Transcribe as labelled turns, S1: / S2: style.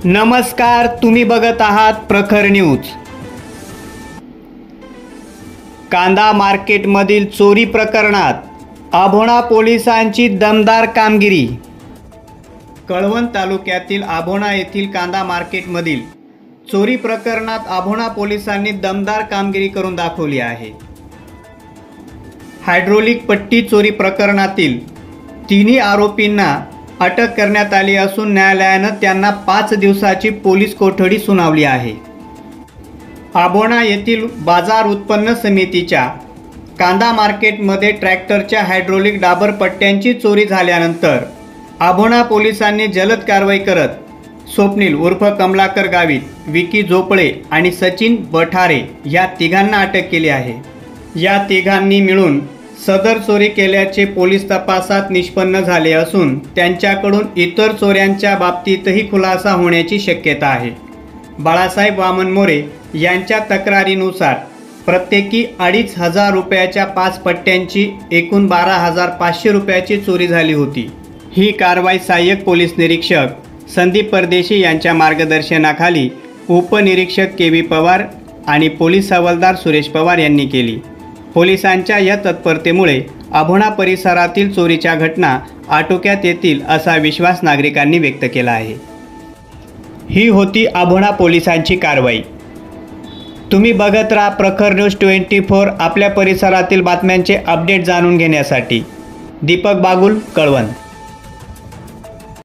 S1: नमस्कार, तुम्ही बघत आहात प्रखर न्यूज। कांदा मार्केटमधील चोरी प्रकरणात आभोणा पोलिसांची दमदार कामगिरी। कळवण तालुक्यातील आभोणा येथील कांदा मार्केटमधील चोरी प्रकरणात आभोणा पोलिसांनी दमदार कामगिरी करून दाखवली आहे। हायड्रोलिक पट्टी चोरी प्रकरणातील तिन्ही आरोपींना अटक करण्यात आली असून न्यायालयानं त्यांना 5 दिवसाची पोलीस कोठडी सुनावली आहे। आभोणा येथील बाजार उत्पन्न समितीच्या कांदा मार्केटमध्ये ट्रॅक्टरच्या हायड्रोलिक डाबर पट्ट्यांची चोरी झाल्यानंतर आभोणा पोलिसांनी जलद कारवाई करत स्वप्नील उर्फ कमलाकर गावित, विकी झोपळे आणि सचिन बठारे या तिघांना अटक केली आहे। या तिघांनी मिळून सदर चोरी केल्याचे पोलीस तपासात निष्पन्न झाले असून त्यांच्याकडून इतर चोऱ्यांच्या बाबतीतही खुलासा होण्याची शक्यता आहे। बाळासाहेब वामन मोरे यांच्या तक्रारीनुसार प्रत्येकी 2,500 रुपयाच्या 5 पट्ट्यांची एकूण 12,500 रुपयाची चोरी झाली होती। ही कारवाई सहाय्यक पोलीस निरीक्षक संदीप परदेशी यांच्या मार्गदर्शनाखाली उपनिरीक्षक के.व्ही. पवार आणि पोलीस हवालदार सुरेश पवार यांनी केली। पोलिसांच्या या तत्परतेमुळे आभोणा परिसरातील चोरीच्या घटना आटोक्यात येतील असा विश्वास नागरिकांनी व्यक्त केला आहे। ही होती आभोणा पोलिसांची कारवाई। तुम्ही बघत राहा प्रखर न्यूज 24। आपल्या परिसरातील बातम्यांचे अपडेट जाणून घेण्यासाठी दीपक बागुल, कळवण।